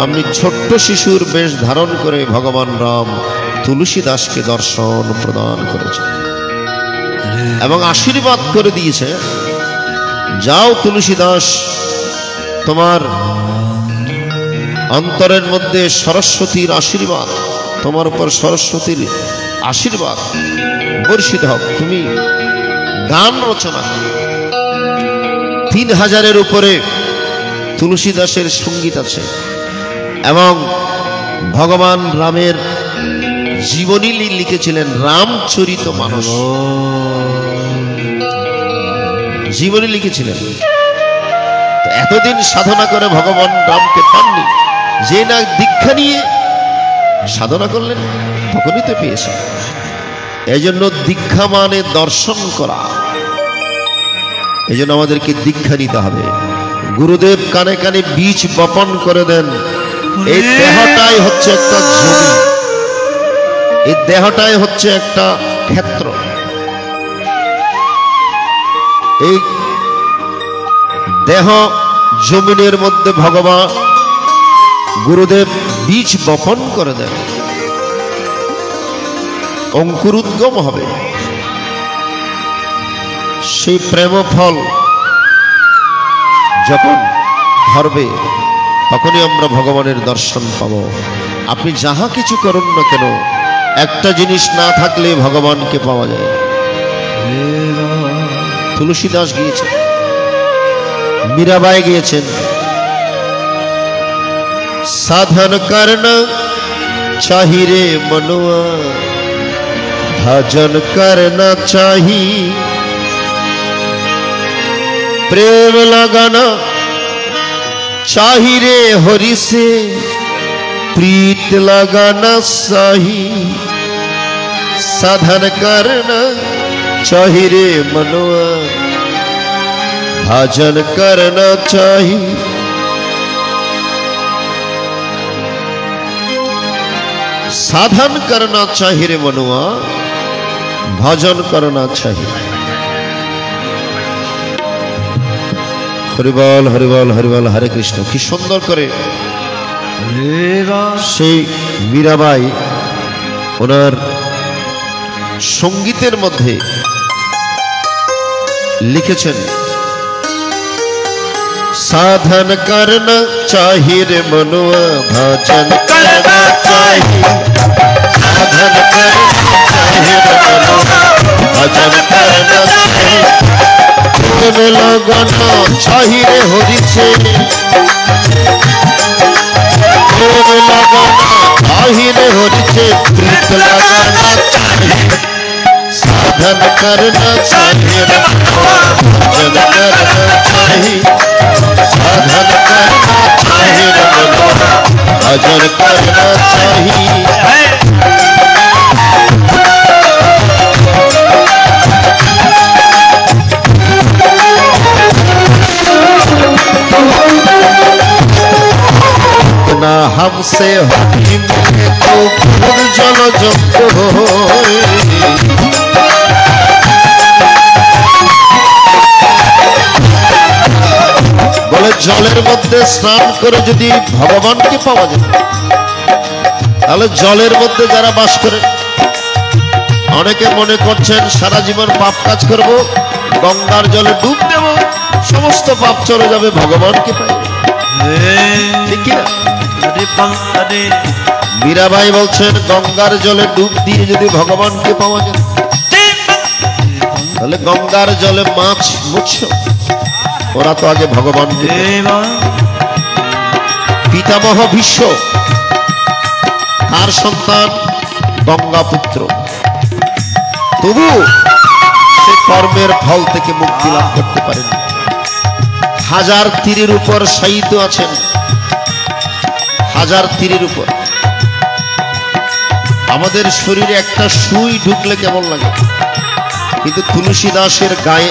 আমি ছোট্ট শিশুর বেশ ধারণ করে ভগবান রাম তুলসী দাসকে দর্শন প্রদান করেছে এবং আশীর্বাদ করে দিয়েছে, যাও তুলসী দাস, তোমার অন্তরের মধ্যে সরস্বতীর আশীর্বাদ, তোমার উপর সরস্বতীর আশীর্বাদ বর্ষিত হোক, তুমি গান রচনা করো। 3000-এর উপরে তুলসী দাসের সঙ্গীত আছে এবং ভগবান রামের জীবনী লিখেছিলেন রামচরিত মানস, জীবনী লিখেছিলেন। এতদিন সাধনা করে ভগবান রামকে পাননি, যে না দীক্ষা নিয়ে সাধনা করলেন তখনই তো পেয়েছেন। এই জন্য দীক্ষা মানে দর্শন করা, এই জন্য আমাদেরকে দীক্ষা নিতে হবে। গুরুদেব কানে কানে বীজ বপন করে দেন, এই দেহটাই হচ্ছে একটা জমি, এই দেহটাই হচ্ছে একটা ক্ষেত্র। এই দেহ জমিনের মধ্যে ভগবান গুরুদেব বীজ বপন করে দেন, অঙ্কুরোদ্গম হবে, সেই প্রেম ফল যখন ধরবে তখনই আমরা ভগবানের দর্শন পাব। আপনি যাহা কিছু করুন না কেন, একটা জিনিস না থাকলে ভগবানকে পাওয়া যায়। তুলসী দাস গিয়েছেন, मीराबाई গিয়েছেন, साधन करना चाहिए मनुआ, भजन करना चाहिए, प्रेम लगाना चाहिए हरि से, प्रीत लगाना सही, साधन करना चाहिए मनुआ, भजन करना चाहिए। साधन करना चाहिए रे मनुआ, भजन करना चाहिए। हरिबल हरिबल हरिबल हरे कृष्ण। कि सुंदर करे সেই मीराबाई ওনার संगीतेर मध्य लिखेছেন, साधन करना चाहिए रे मनुआ, भजन करना चाहिए, साधन करना चाहिए रे मनुआ, भजन करना चाहिए, प्रेम लगाना चाहिए रे हरि से, प्रेम लगाना चाहिए रे हरि से, प्रीत लगाना चाहिए, साधन करना चाहिए रे मनुआ, भजन करना चाहिए, साधन करना चाहिए रे मनुआ, भजन करना चाहिए। ना हमसे होती तो खुद जल जंत हो, बोले जलेर मध्य स्नान करे यदि भगवान के पावा जाए, ताहले जलेर मध्य जारा बास करे, अनेके मने करछेन सारा जीवन पाप काज करब, गंगार जले डूब देव, समस्त पाप चले जाबे, भगवान के पाइबे। ठीक ना? मीराबाई बोलছেন गंगार जले डूब दिए यदि भगवान के पावा जाए, তাহলে गंगार जले माछ मुछो, ওরা তো আগে ভগবান। পিতামহ ভীষ্ম কার সন্তান? গঙ্গা পুত্র, তবু সে কর্মের ফল থেকে মুক্তি লাভ করতে পারেন। হাজার তীরের উপর শায়িত আছেন, হাজার তীরের উপর। আমাদের শরীরে একটা সুই ঢুকলে কেমন লাগে, কিন্তু তুলসী দাসের গায়ে,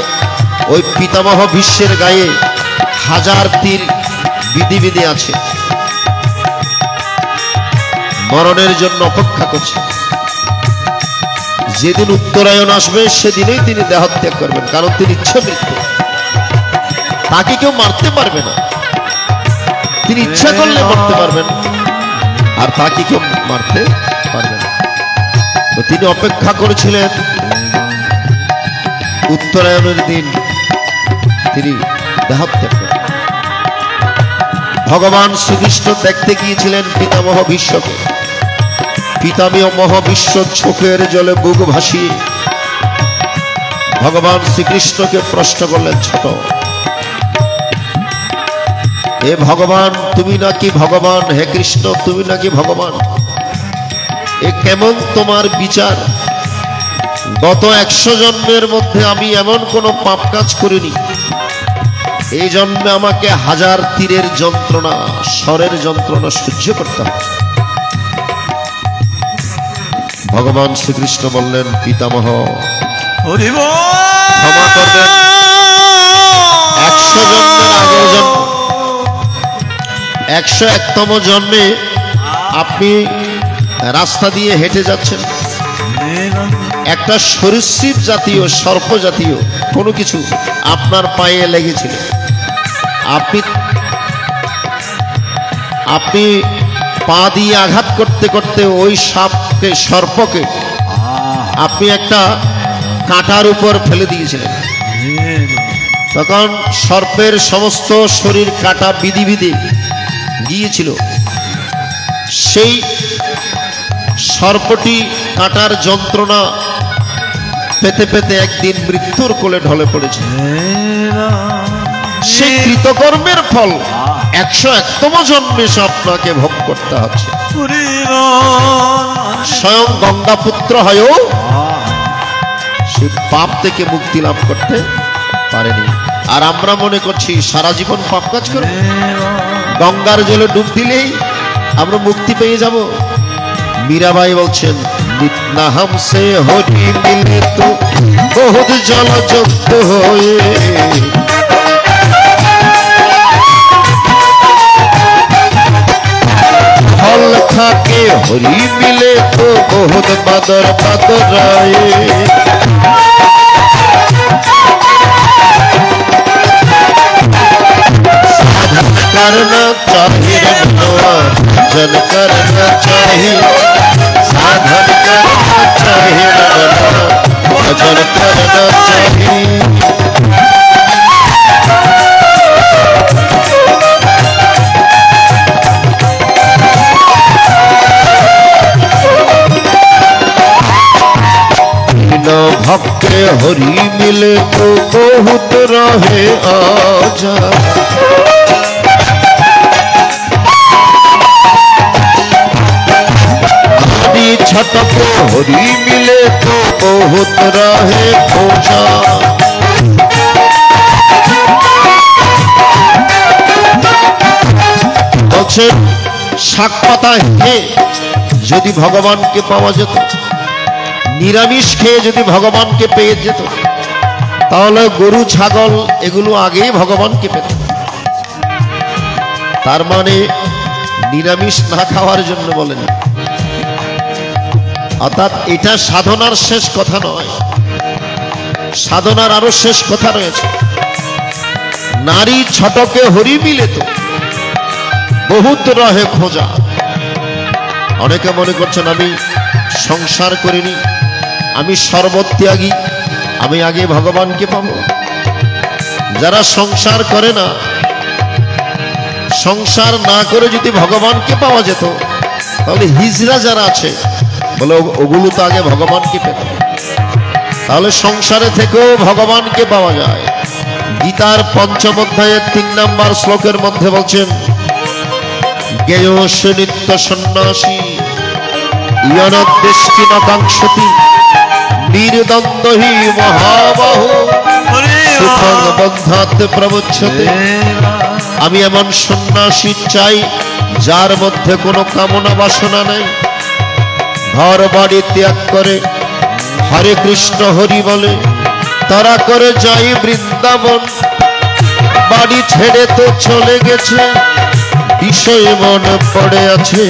ওই পিতামহ ভীষ্মের গায়ে হাজার তীর বিধি বিধি আছে, মরণের জন্য অপেক্ষা করছে। যেদিন উত্তরায়ণ আসবে সেদিনেই তিনি দেহত্যাগ করবেন, কারণ তিনি ইচ্ছা মৃত্যু, তাকে কেউ মারতে পারবে না। তিনি ইচ্ছা করলে মরতে পারবেন, আর তাকে কেউ মারতে পারবে না। তো তিনি অপেক্ষা করেছিলেন উত্তরায়ণের দিন তিনি দেহাত্যাগ করেন। ভগবান শ্রীকৃষ্ণ দেখতে গিয়েছিলেন পিতামহ বিশ্বকে। পিতামহ বিশ্ব চোখের জলে বুক ভাসিয়ে ভগবান শ্রীকৃষ্ণকে প্রশ্ন করলেন, ছোট হে ভগবান, তুমি নাকি ভগবান? হে কৃষ্ণ, তুমি নাকি ভগবান? এ কেমন তোমার বিচার? গত 100 জন্মের মধ্যে আমি এমন কোন পাপ কাজ করিনি, এই জন্মে আমাকে 1000 তীরের যন্ত্রণা, স্বরের যন্ত্রণা সহ্য করতে হবে। ভগবান শ্রীকৃষ্ণ বললেন, পিতামহ ক্ষমা করবেন, 100 জন্মের আগের জন্ম 101তম জন্মে আপনি রাস্তা দিয়ে হেঁটে যাচ্ছেন, একটা সরীসৃপ জাতীয়, সর্প জাতীয় কোনো কিছু আপনার পায়ে লেগেছিল। আপনি পা দিয়ে আঘাত করতে করতে ওই সাপকে, সর্পকে আপনি একটা কাঁটার উপর ফেলে দিয়েছিলেন। তখন সর্পের সমস্ত শরীর কাটা বিধি বিধি গিয়েছিল। সেই সর্পটি কাটার যন্ত্রণা পেতে পেতে একদিন মৃত্যুর কোলে ঢলে পড়েছে। সেই কৃতকর্মের ফল 101তম জন্মে আপনাকে ভোগ করতে হচ্ছে। স্বয়ং গঙ্গাপুত্র হয়েও সেই পাপ থেকে মুক্তি লাভ করতে পারেনি। আর আমরা মনে করছি সারা জীবন পাপ কাজ করব, গঙ্গার জলে ডুব দিলেই আমরা মুক্তি পেয়ে যাব। মীরাবাই বলছেন, নিত্না হামসে হরি মিলে তো বহুত জলযুক্ত হয়ে, ফল থাকে হরি মিলে তো বহুত বাদর বাদরায়ে। करना चाहिए जन करना चाहिए, साधन करना चाहिए, भजन करना चाहिए। भक्ते हरि मिले तो बहुत रहे आजा, छटक हरि मिले तो बहुत रहे खोजा। বলছেন শাক পাতা খেয়ে যদি ভগবানকে পাওয়া যেত, নিরামিষ খেয়ে যদি ভগবানকে পেয়ে যেত, তাহলে গরু ছাগল এগুলো আগেই ভগবানকে পেত। তার মানে নিরামিষ না খাওয়ার জন্য বলেন, অর্থাৎ এটা সাধনার শেষ কথা নয়, সাধনার আরো শেষ কথা রয়েছে। নারী ছটকে হরি মিলে তো বহুত রহে খোঁজা। অনেকে মনে করছেন আমি সংসার করিনি, আমি সর্বত্যাগী, আমি আগে ভগবানকে পাবো। যারা সংসার করে না, সংসার না করে যদি ভগবানকে পাওয়া যেত, তাহলে হিজড়া যারা আছে বলে ওগুলো তো আগে ভগবানকে পেত, তাহলে সংসারে থেকেও ভগবানকে পাওয়া যায়। গীতার 5ম অধ্যায়ের 3 নম্বর শ্লোকের মধ্যে বলছেন, জ্ঞেয়স্য নিত্য সন্ন্যাসী ইয়নদ্দেষ্টি ন কাঙ্ক্ষতি নির্দ্বন্দ্ব হি মহাবাহু সুখং বন্ধাৎ প্রমুচ্যতে। আমি এমন সন্ন্যাসী চাই যার মধ্যে কোনো কামনা বাসনা নেই, ঘর বাড়ি ত্যাগ করে হরে কৃষ্ণ হরি বলে, তারা করে যাই বৃন্দাবন। বাড়ি ছেড়ে তো চলে গেছে, বিষয় মন পড়ে আছে,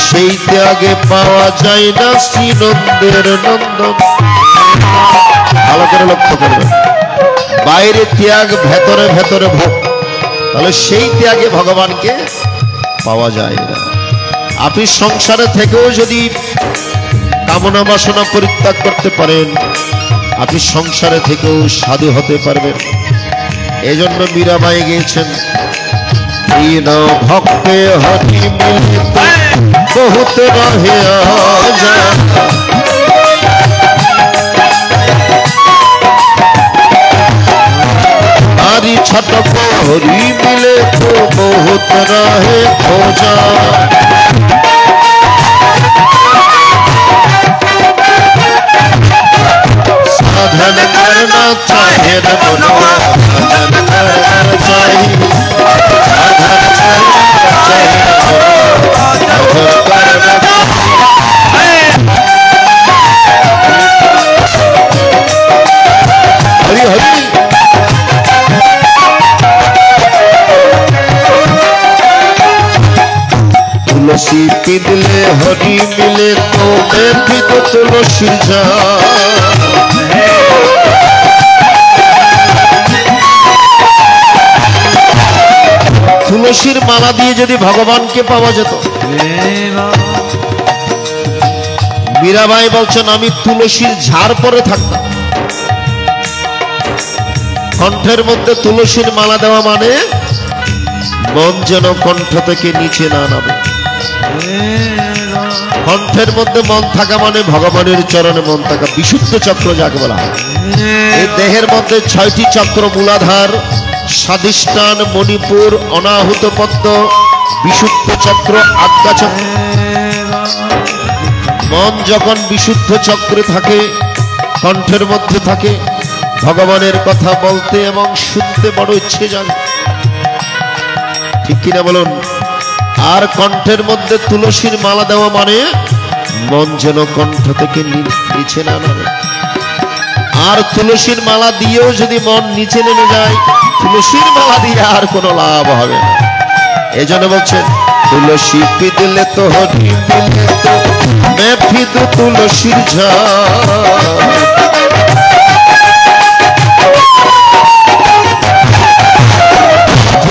সেই ত্যাগে পাওয়া যায় না শ্রীনন্দের নন্দন। ভালো করে লক্ষ্য করবেন, বাইরে ত্যাগ, ভেতরে ভেতরে ভোগ। তাহলে সেই ত্যাগে ভগবানকে পাওয়া যায় না। আপনি সংসারে থেকেও যদি কামনা বাসনা পরিত্যাগ করতে পারেন, আপনি সংসারে থেকেও সাধু হতে পারবেন। এজন্য মীরাবাই গিয়েছেন, ভক্তে হরি মিলিতে বহুত রহে আজান, हरी छठ को हरी मिले तो बहुत रहे खोजा, साधन करना चाहे न मनो, साधन करना चाहिए, साधन करना चाहिए, साधन करना चाहिए। हरी हरी तुलसी पिदले हरी मिले तो मैं भी तो तुलसी जा, तुलसीर माला दिए यदि भगवान के पावा जेत। मीराबाई बोलছেন আমি তুলসীর ঝাড় পরে থাকতাম। কণ্ঠের মধ্যে তুলসীর মালা দেওয়া মানে মন যেন কণ্ঠ থেকে নিচে না নামে। কণ্ঠের মধ্যে মন থাকা মানে ভগবানের চরণে মন থাকা, বিশুদ্ধ চক্র যাকে বলা হয়। এই দেহের মধ্যে 6টি চক্র, মূলাধার, স্বাধিষ্ঠান, মণিপুর, অনাহুত পদ্ম, বিশুদ্ধ চক্র, আজ্ঞা চক্র। মন যখন বিশুদ্ধ চক্রে থাকে, কণ্ঠের মধ্যে থাকে, ভগবানের কথা বলতে এবং শুনতে বড় ইচ্ছে জাগে, ঠিক কিনা বলুন? আর কণ্ঠের মধ্যে তুলসীর মালা দেওয়া মানে মন যেন কণ্ঠ থেকে নিচে না নামে। আর তুলসীর মালা দিয়েও যদি মন নিচে নেমে যায়, তুলসীর মালা দিয়ে আর কোনো লাভ হবে না। এই জন্য বলছেন তুলসী পিদলে তো হরি মিলে তো मैं भी तो तुलसीर झाड़,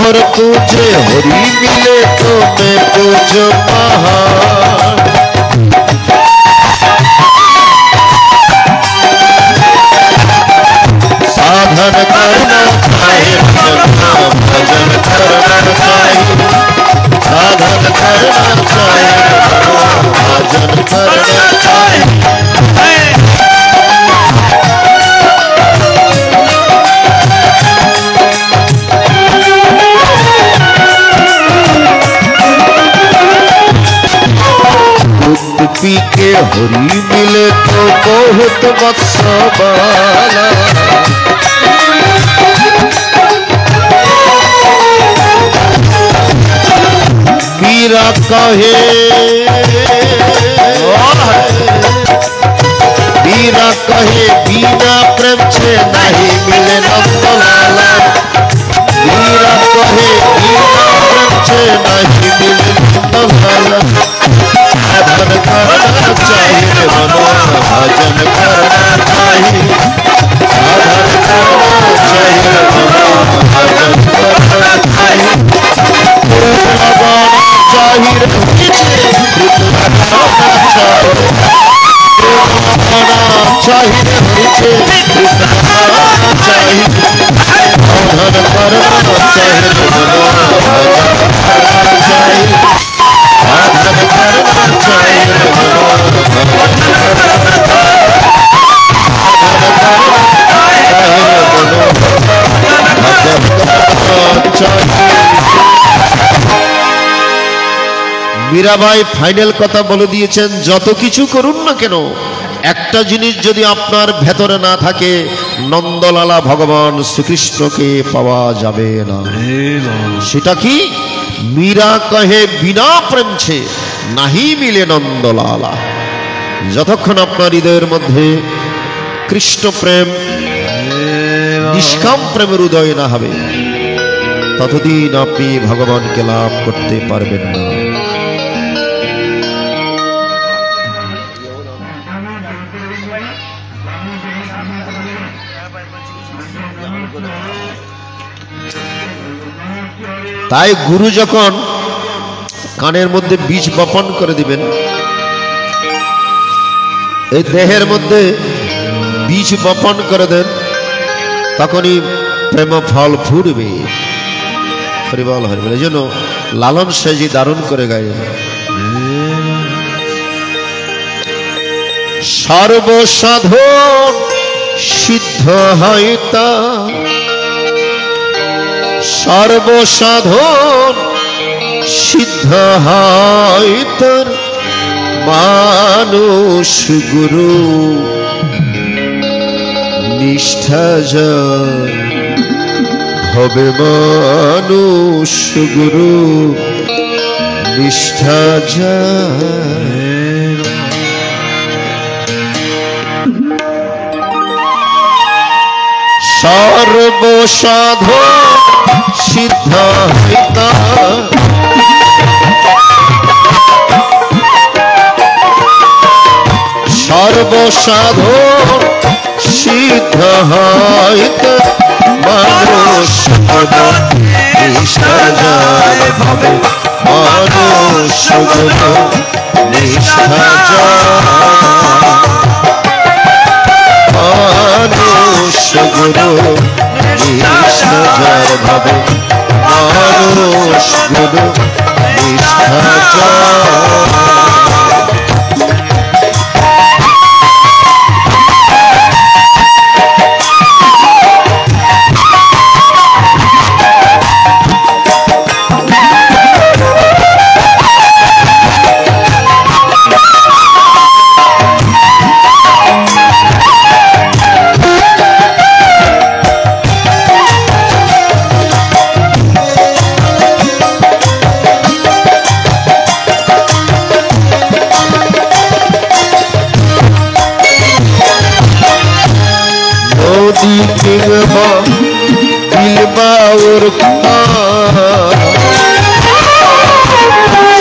और तुझे हरी मिले तो मैं पूजो पहाड़, साधन करना चाहिए, भजन करना चाहिए, साधन करना चाहिए, भजन करना चाहिए। पी के हरी मिले तो बहुत मत्स्य बाला, मीरा कहे मीरा कहे बिना प्रेम छे नहीं मिले नंदलाला, मीरा कहे बिना प्रेम छे नहीं मिले नंदलाला, साधन करना चाहिए मनो, भजन करना चाहिए, साधन करना चाहिए मनो, भजन करना चाहिए, लगाना चाहिए पीछे, लगाना चाहिए, लगाना चाहिए पीछे, लगाना चाहिए, साधन करना चाहिए मनो, भजन करना चाहिए, साधन करना चाहिए मनो, भजन करना चाहिए। मीराबाई फाइनल कथा बोले दिएছেন, যত কিছু করুন না কেন একটা জিনিস যদি আপনার ভেতরে না থাকে, নন্দলালা ভগবান শ্রীকৃষ্ণকে পাওয়া যাবে না। সেটা কি? मीरा कहे बिना प्रेम छे नहीं मिले नंदलाला। যতক্ষণ আপনার হৃদয়ের মধ্যে কৃষ্ণ প্রেম, নিষ্কাম প্রেমের উদয় না হবে, ততদিন আপনি ভগবানকে লাভ করতে পারবেন না। তাই গুরু যখন কানের মধ্যে বীজ বপন করে দিবেন, এই দেহের মধ্যে বীজ বপন করে দেন, তখনই প্রেম ফল ফুটবে। হরিবল হরিবল। এই জন্য লালন সেজি দারুণ করে গাইলেন, সর্বসাধন সিদ্ধ হয় তা, সর্বসাধন সিদ্ধ হয় তার মানুষ গুরু নিষ্ঠা যায় হবে, মানুষ গুরু নিষ্ঠা যায়। সর্বসাধন সিদ্ধ হইতা, সর্বসাধন সিদ্ধ হইতা মানুষ নিষ্ঠা যায় হবে, মানুষ নিষ্ঠা যায়, মানুষ গুরু নিষ্ঠা যায় ভাবে, মানুষ গুরু নিষ্ঠা যায়।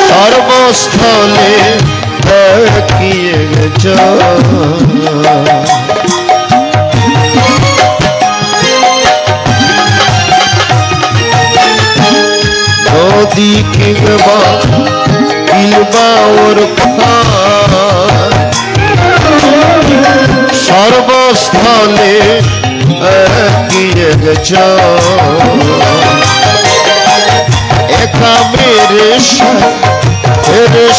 সর্বস্থলে দেখিয়ে নদী কিংবা বিলবা ওর সর্বস্থলে একা মেরে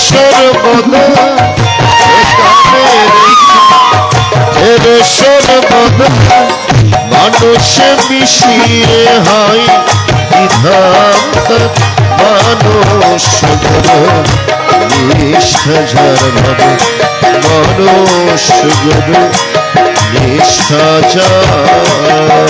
সর্বদা, একা মেরে সর্বদা মানুষ মিশিয়ে হয় বিধান্ত, মানুষ নিষ্ঠা যার ভাবে, মানুষ গুরু নিষ্ঠা যায়।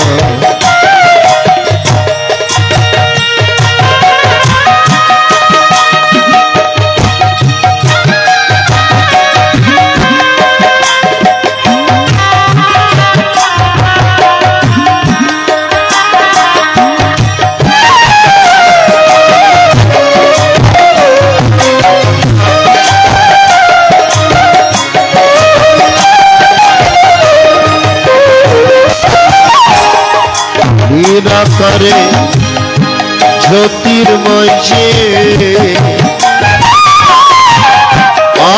নিরাকারে জ্যোতির্ময় যে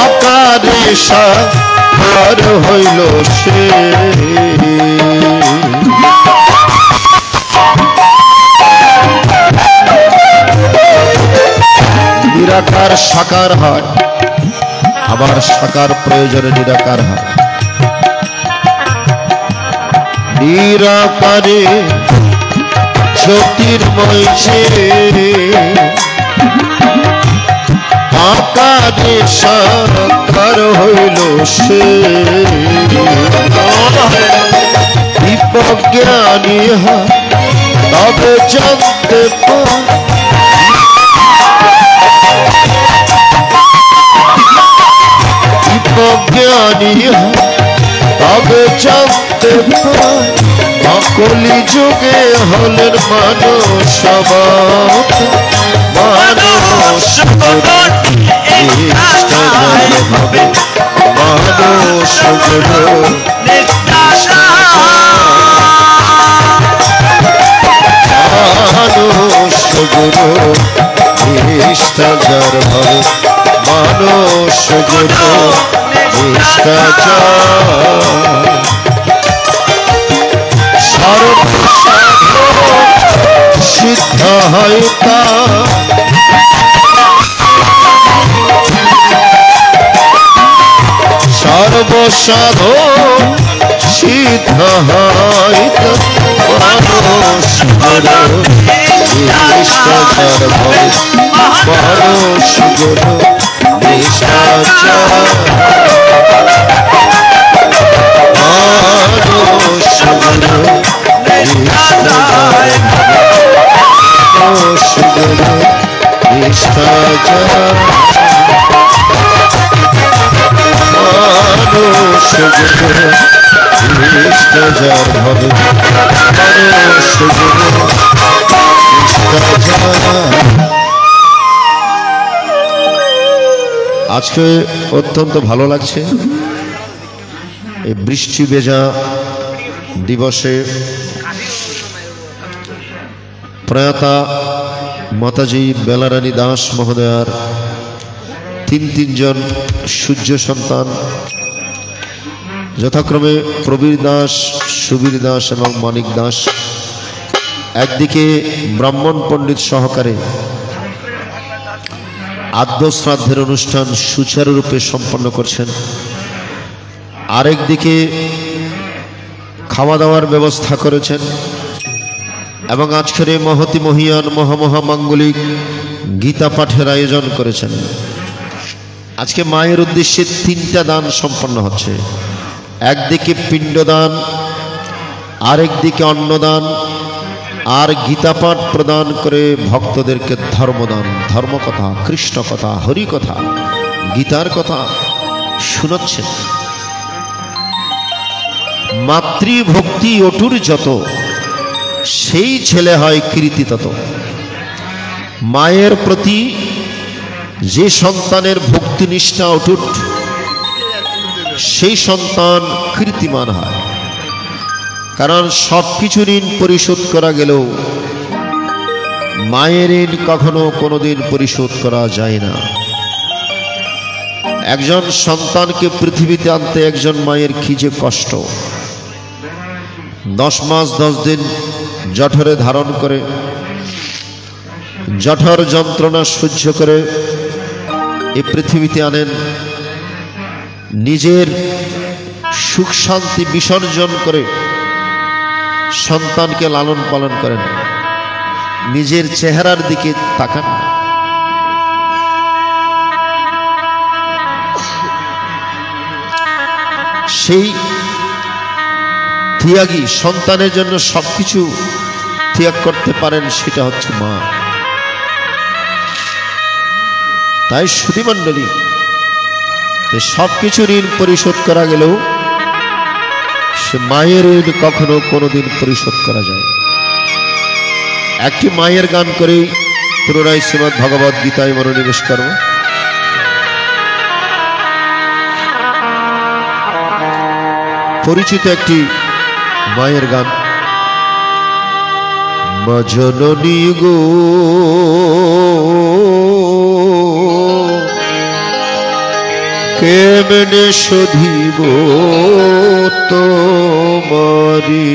আকারে সাকার হইল সে, নিরাকার সাকার হয়, আবার সাকার প্রয়োজনে নিরাকার হয়। নিরাকারে জ্যোতির্ময় যে আকারে সাকার হইল সে, দীপজ্ঞানী তবে জানতে পার, দীপজ্ঞানী তবে জানতে পার, কলি যুগে হলেন মানুষ মানুষ নিষ্ঠা যায় ভাবে, মানুষ গুরু নিষ্ঠা যায়, মানুষ গুরু নিষ্ঠাচার ভাবে মানুষ গুণ নিষ্ঠাচার সর্বসাধু সিদ্ধ হয় তা সর্বসাধু সিদ্ধ হয় তা মানুষ গুণ নিষ্ঠাচার ভাবে মানুষ গুণ নিষ্ঠাচার মানুষ গুণ নিষ্ঠাচার মানুষ গুণ নিষ্ঠাচার মানুষ গুণ নিষ্ঠাচার ভাবে মানুষ গুণ আজকে অত্যন্ত ভালো লাগছে এই বৃষ্টি ভেজা দিবসে প্রয়াতা মাতাজি বেলারানী দাস মহোদয়ার তিনজন সূর্য সন্তান যথাক্রমে প্রবীর দাস, সুবীর দাস এবং মানিক দাস একদিকে ব্রাহ্মণ পণ্ডিত সহকারে আদ্য শ্রাদ্ধের অনুষ্ঠান সুচারুরূপে সম্পন্ন করছেন, আরেকদিকে খাওয়া দাওয়ার ব্যবস্থা করেছেন এবং আজকের এই মহতি মহিয়ান মহামহামাঙ্গলিক গীতা পাঠের আয়োজন করেছেন। আজকে মায়ের উদ্দেশ্যে 3টা দান সম্পন্ন হচ্ছে, একদিকে পিণ্ডদান, আরেকদিকে অন্নদান আর গীতা পাঠ প্রদান করে ভক্তদেরকে ধর্মদান, ধর্মকথা, কৃষ্ণ কথা, হরি কথা, গীতার কথা শোনাচ্ছেন। মাতৃভক্তি অটুর যত, সেই ছেলে হয় কীর্তি তত। মায়ের প্রতি যে সন্তানের ভক্তি নিষ্ঠা অটুট, সেই সন্তান কীর্তিমান হয়। কারণ সব কিছু ঋণ পরিশোধ করা গেলেও মায়ের ঋণ কখনো কোনোদিন পরিশোধ করা যায় না। একজন সন্তানকে পৃথিবীতে আনতে একজন মায়ের কি যে কষ্ট। 10 মাস 10 দিন জঠরে ধারণ করে জঠর যন্ত্রণা সহ্য করে এই পৃথিবীতে আনেন, নিজের সুখ শান্তি বিসর্জন করে সন্তানকে লালন পালন করেন, নিজের চেহারার দিকে তাকান না। সেই ত্যাগী সন্তানের জন্য সবকিছু ত্যাগ করতে পারেন, সেটা হচ্ছে মা। তাই সুধীমণ্ডলী, সবকিছু ঋণ পরিশোধ করা গেলেও সে মায়ের ঋণ কখনো কোনোদিন পরিশোধ করা যায়। একটি মায়ের গান করেই পুনরায় শ্রীমদ্ ভগবদ গীতায় মনোনিবেশ করব। পরিচিত একটি মায়ের গান। মা জননী গো কেমনে শোধিব তোমারি,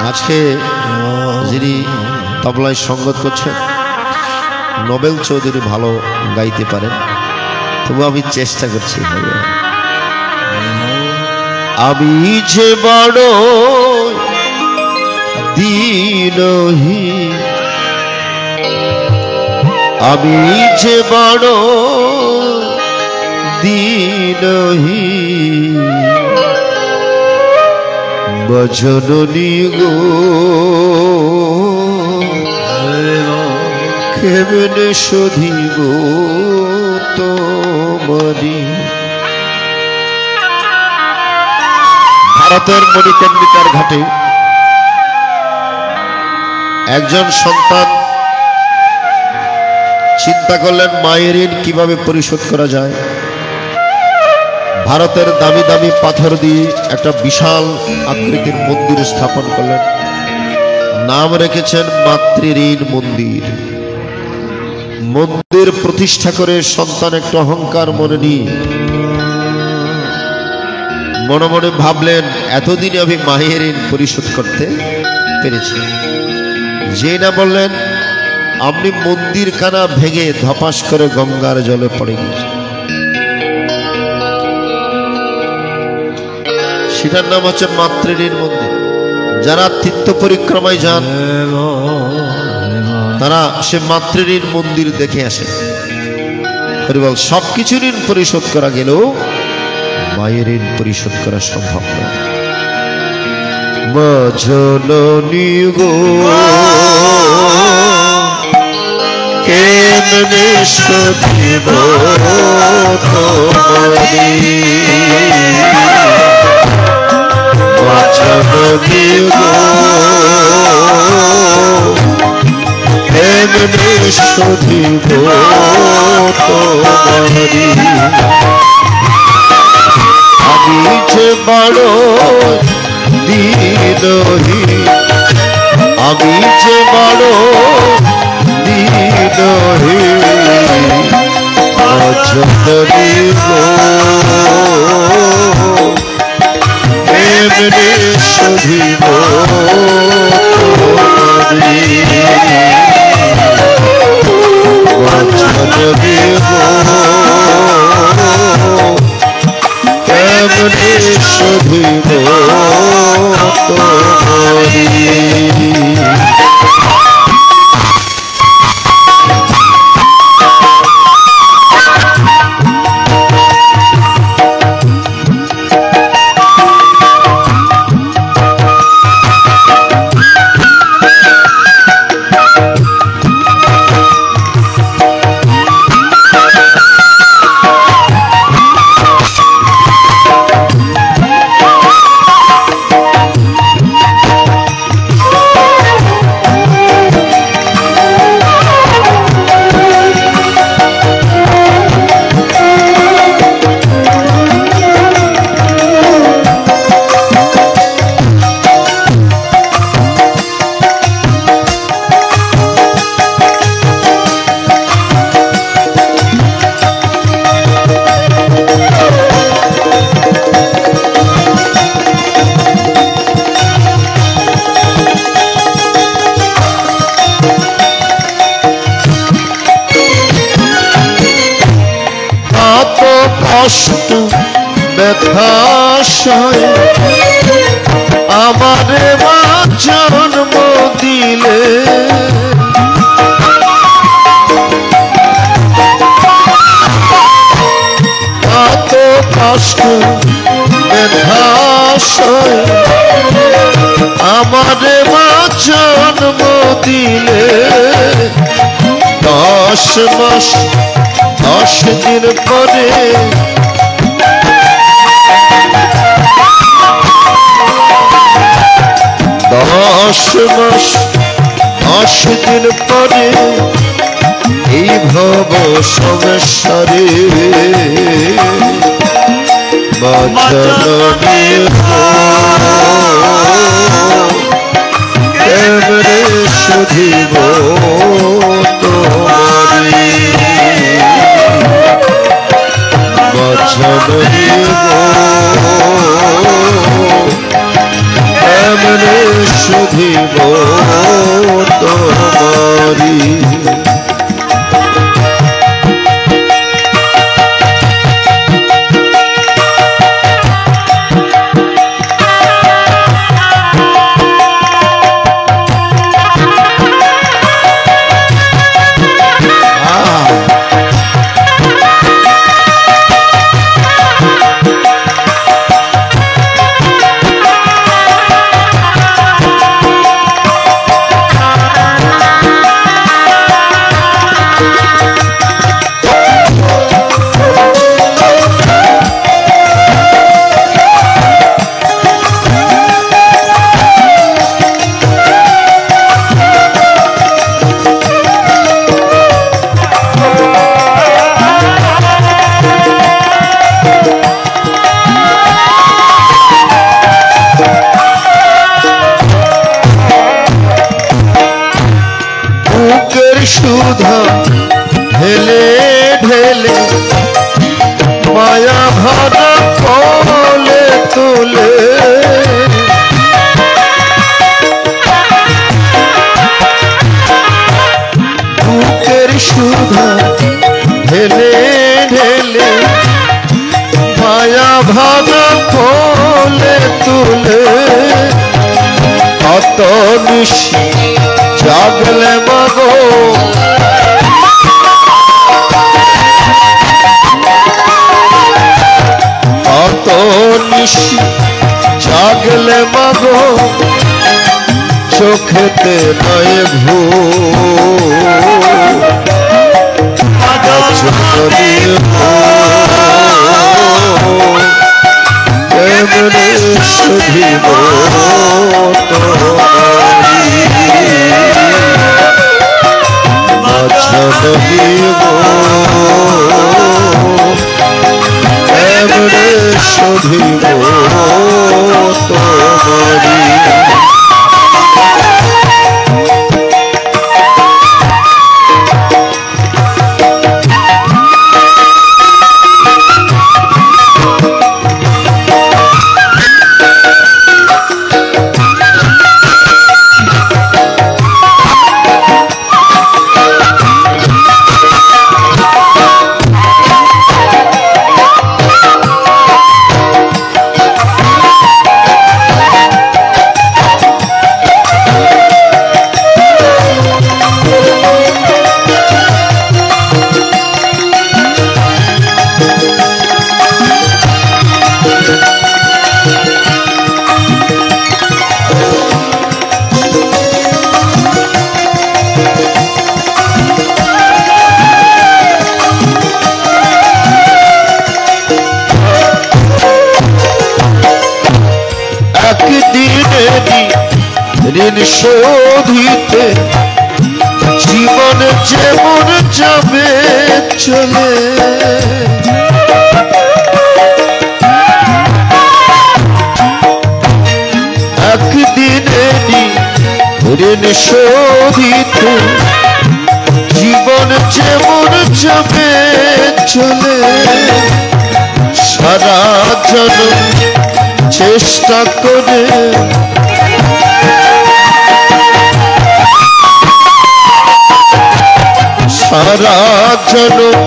আজকে যিনি তবলায় সঙ্গত করছেন নোবেল চৌধুরী ভালো গাইতে পারেন, তবু আমি চেষ্টা করছি। আমি যে বড় দীনহীন, আমি যে বড় দীনহীন, জননী গো কেমনে শোধিব তোমারি। ভারতের মণিকর্ণিকার ঘাটে একজন সন্তান চিন্তা করলেন মায়ের ঋণ কিভাবে পরিশোধ করা যায়। ভারতের দামি দামি পাথর দিয়ে একটা বিশাল আকৃতির মন্দির স্থাপন করলেন, নাম রেখেছেন মাতৃঋণ মন্দির। মন্দির প্রতিষ্ঠা করে সন্তান একটা অহংকার মনে নিয়ে মনে মনে ভাবলেন এতদিনে আমি মায়ের ঋণ পরিশোধ করতে পেরেছি। যে না বললেন আপনি মন্দির কানা ভেঙে ধপাস করে গঙ্গার জলে পড়ে গেছে। সেটার নাম হচ্ছে মাতৃঋণ মন্দির। যারা তীর্থ পরিক্রমায় যান তারা সে মাতৃঋণ মন্দির দেখে আসে। হরিবল। সবকিছু ঋণ পরিশোধ করা গেলেও মায়ের ঋণ পরিশোধ করা সম্ভব নয়। মা জননী গো কেমনে শোধিব তোমারি, মা জননী গো কেমনে শোধিব তোমারি। আমি যে বড় দিনহীন, আমি যে বড় দিনহীন, জননী গো কেমনে শোধিব তোমারি, জননী গো কেমনে শোধিব তোমারি। কষ্ট ব্যথা সয় আমারে মা জন্ম দিলে, এত কষ্ট ব্যথা সয় আমারে মা জন্ম দিলে। 10 মাস 10 দিন পরে 10 মাস 10 দিন পরে এই ভব সংসারে মা জননী গো কেমনে শোধিব তোমারি, মা জননী গো কেমনে শোধিব তোমারি। সুধা ঢেলে ঢেলে মায়া ভরা কোলে তোলে বুকের সুধা ঢেলে ঢেলে মায়া ভরা কোলে তোলে কত নিশি জাগলে মাগো কত নিশি জাগলে মাগো চোখেতে নয় কেমনে শুধিব কেমনে শুধিব তোমারি ঋণ শোধিতে জীবন যেমন যাবে চলে একদিনে ঋণ শোধিতে জীবন যেমন যাবে চলে সারা জনম চেষ্টা করে সারা জনম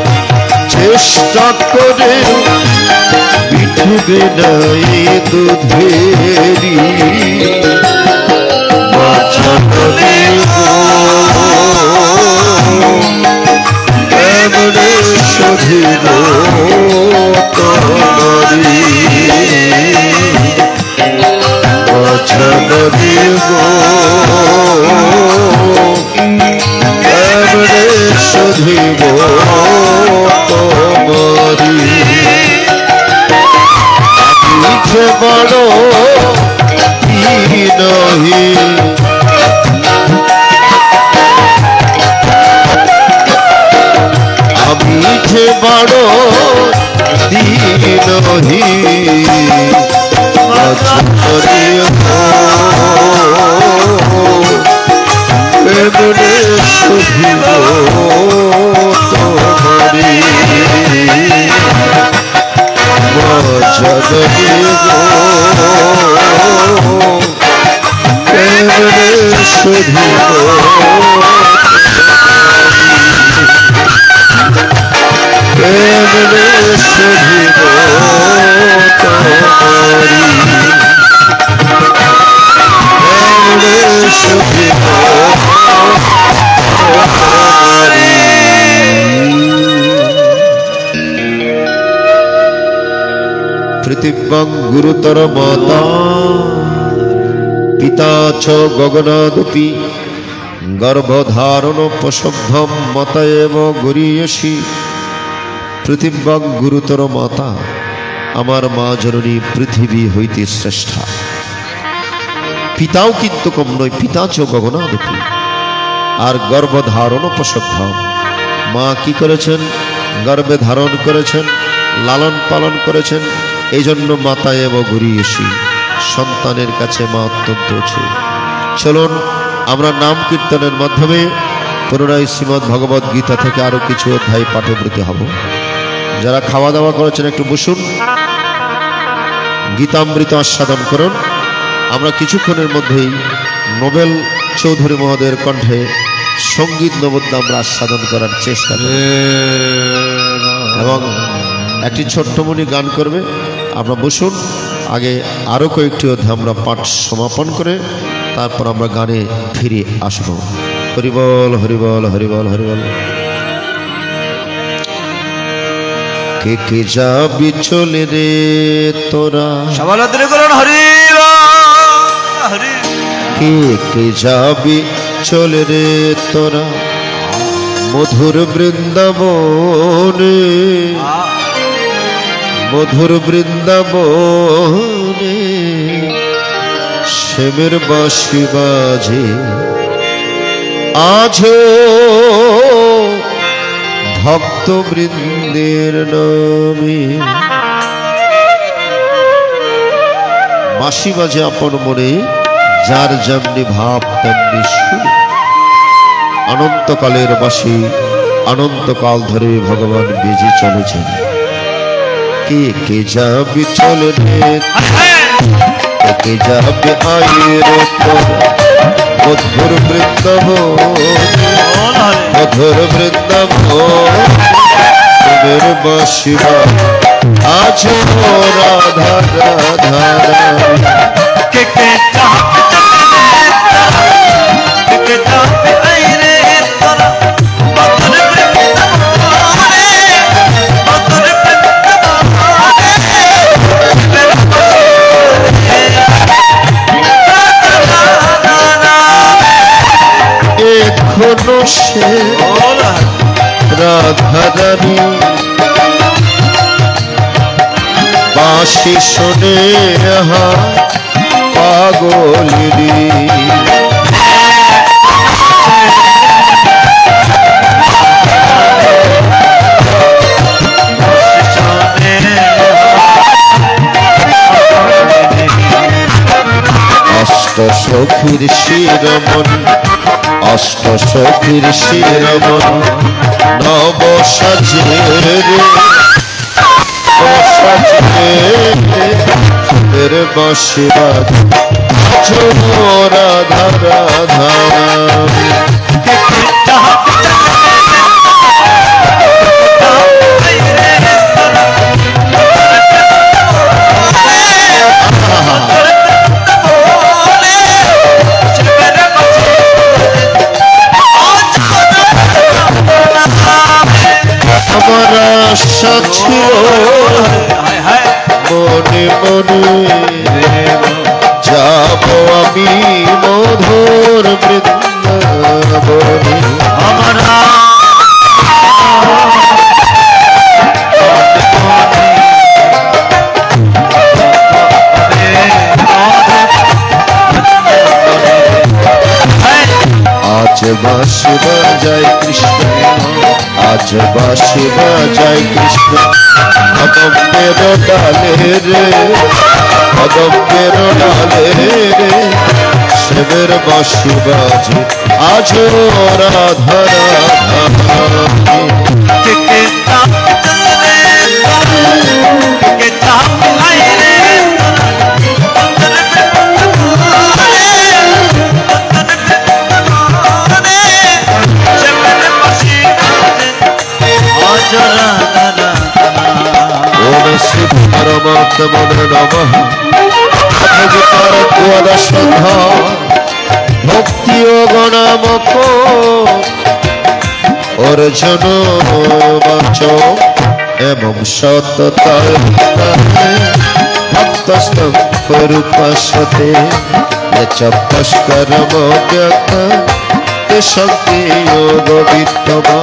চেষ্টা করে মিটবে না এই দুধেরি কেমনে শুধিব তোমারি বচন দিব কেমনে শুধিব তোমারি আমি যে বড় নহি আমি যে বড় দীনহি কেমনে শুধিব তোমারি বচন দিব কেমনে শুধিব কেমনে শুধিব তোমারি কেমনে শুধিব তোমারি পৃথিব্যং গুরুতর মাতা পিতা চ গগনাদপি গর্ভধারণ প্রসভ্যম মত এব গরীয়সী পৃথিব্যং গুরুতর মাতা আমার মা জননী পৃথিবী হইতে শ্রেষ্ঠা পিতাও কিন্তু কম নয় পিতা চ গগনাদপি আর গর্ভধারণ প্রসভ্যম মা কি করেছেন গর্ভে ধারণ করেছেন লালন পালন করেছেন এই জন্য মাতা এব গরীয়সী সন্তানের কাছে মা অত্যন্ত উঁচু। চলুন আমরা নাম কীর্তনের মাধ্যমে পুনরায় শ্রীমদ্ ভগবদ গীতা থেকে আরো কিছু অধ্যায় পাঠব্রত হব। যারা খাওয়া দাওয়া করেছেন একটু বসুন, গীতামৃত আস্বাদন করুন। আমরা কিছুক্ষণের মধ্যেই নোবেল চৌধুরী মহোদয়ের কণ্ঠে সঙ্গীত নবদ্য আমরা আস্বাদন করার চেষ্টা করি এবং একটি ছোট্টমণি গান করবে। আমরা বসুন, আগে আরো কয়েকটি অধ্যায় আমরা পাঠ সমাপন করে তারপর আমরা গানে ফিরে আসব। হরিবল হরিবল হরিবল হরিবল। কে কে যাবি চলে রে তোরা, সবালদ্রে করুন হরি হরি। কে কে যাবি চলে রে তোরা মধুর বৃন্দাবনে, মধুর বৃন্দাবনে শ্যামের বাঁশি বাজে আজো ভক্ত বৃন্দের নামে। বাঁশি বাজে আপন মনে, যার যেমনি ভাব তেমনি সুর। অনন্তকালের বাঁশি অনন্তকাল ধরে ভগবান বেজে চলেছেন। কে কে যাবি চলে রে, কে কে যাবে আয়ের মধুর বৃন্দাবন, মধুর বৃন্দাবন প্রেমের বাঁশি আজ রাধা রাধা। কে কে যাবে কে কে যাবে আইরে তোরা মধুর বৃন্দাবনে, মধুর বৃন্দাবনে। এখনো সে রাধা রানী বাঁশি শোনে পাগলিনী। অষ্ট সখীর শিরোমণ, অষ্ট সখীর শিরোমণ নব সাজে রে, সাজে বাঁশি বাজে রাধা রাধা। আমার আশা ছিল মনে মনে যাব আমি মধুর বৃন্দাবনে। আমার আজ বাঁশি বাজায় কৃষ্ণ, আজ বাঁশি বাজায় কৃষ্ণ কদম্বের ডালে রে, কদম্বের ডালে রে শিবের বাঁশি বাজে আজ রাধা রাধা। কে কে যাবে কে কে যাবে আইরে তোরা ওম শ্রী পরমাত্মনে নমঃ। অথগীতার দ্বাদশ অধ্যায় ভক্তি যোগ নামক অর্জুন বাচ এবং সততায় ভক্তস্তরূপাসতে চপস্করমজ্ঞাত শক্তি যোগ বিদ্যমা।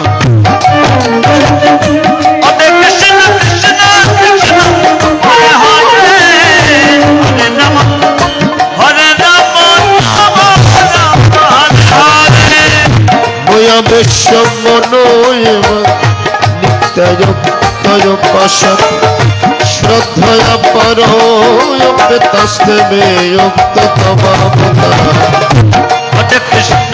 নিত্যযুক্তযুক্তযুক্তশত শ্রদ্ধয়া পরোয়প্যতস্তে মে যুক্ত তমাবতা। হরে কৃষ্ণ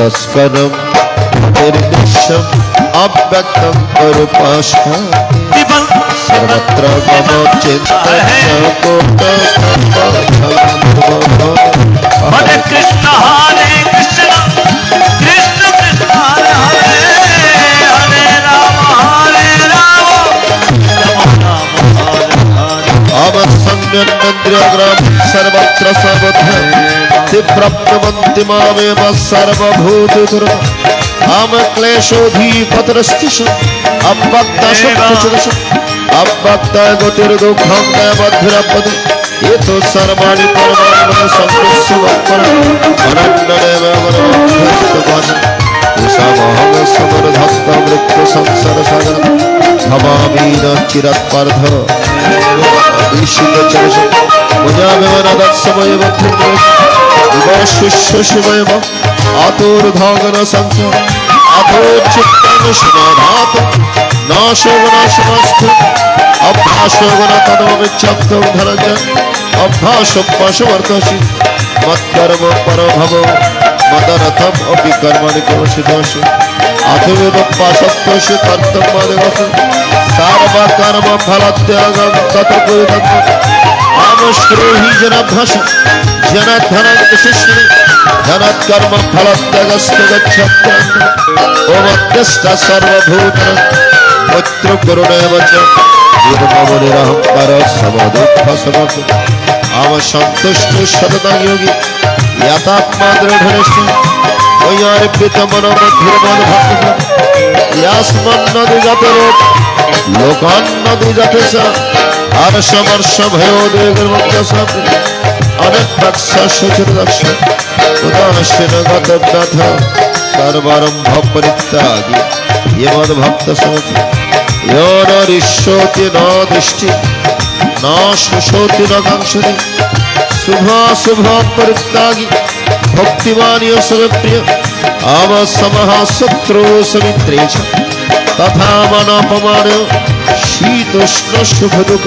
तस्करं निर्दिश्यम् अव्यक्तं करूपाशाते सर्वत्र मम चित्तस्य कोटस्थः हरे कृष्ण कृष्ण कृष्ण हरे हरे हरे राम राम राम हरे हरे अवसंयन्नेन्द्रियग्राम सर्वत्र सर्वथा तीव्रप्नवन्ति मामेव सर्वभूतेषु क्लेशोऽधिपतरस्तिषु अव्यक्तशब्दचुदशु अव्यक्त गतिर्दुःखं नैवधिरपदे एतो सर्वाणि कर्माणि संकृष्यवत्परम् अनन्यमेव मनोभूतवान् येषामहं समर्धत्त मृत्युसंसारसागरं भवामि न चिरत्पार्थ ईशितचरसं मुजामेव न दत्समयेव शिवशिवैव आतुर्धागन संख्या आतोचित्तं समाधात नाशोगनाशमस्तु अभ्यासोगन तदमिच्छब्दं धनञ्जय अभ्यासं पशुवर्तसि मत्कर्म परभव मदरथम अपि कर्माणि कौशिदोषि अथवेदोपासक्तस्य कर्तव्यदेवस्य सर्वकर्म फलत्यागं तत्कुरुतं आमश्रेहि जनाभ्यास जनधनं शिष्यति धनत्कर्म फलत्यागस्तु गच्छत्यं ओमत्यष्ट सर्वभूतं पुत्रकरुणेव च निर्ममनिरहंकार समदुःखसमः आम सन्तुष्ट सततं योगी यतात्मा दृढनिष्ठ वैयार्पितमनोमधिर्मनोभक्तः यास्मन्नदि लोकान्नदि जाते च हर्षमर्षभयोदेर्मुक्तः अनन्तक्षशुचिर्दक्ष उदासीन गतव्यथ सर्वारम्भ परित्यागी ये मद्भक्तसमति यो न ऋष्योति न दृष्टि न शुशोति न कांक्षति शुभाशुभ परित्यागी भक्तिमान प्रिय आव समः शत्रु समित्रे च तथा मनोपमान शीतोष्ण सुख दुःख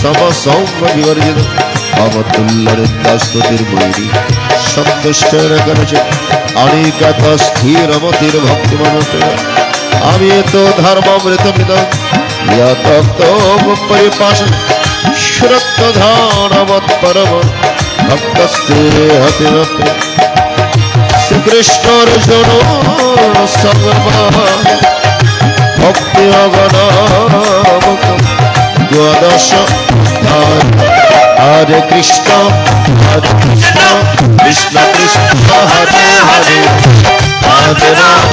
समसौम्य विवर्जित अवतुल्यस्तुतिर्मयि सन्तुष्टेन कनचित् अनेकत स्थिरमतिर्भक्तिमनोप्रिय अमेतो धर्ममृतमिदं यततो परिपाशं श्रद्धधानवत्परम भक्तस्तेहतिमप्रिय श्रीकृष्णार्जुनो सर्वमा भक्तियोगनामकं द्वादश हरे कृष्ण कृष्ण कृष्ण हरे हरे हरे राम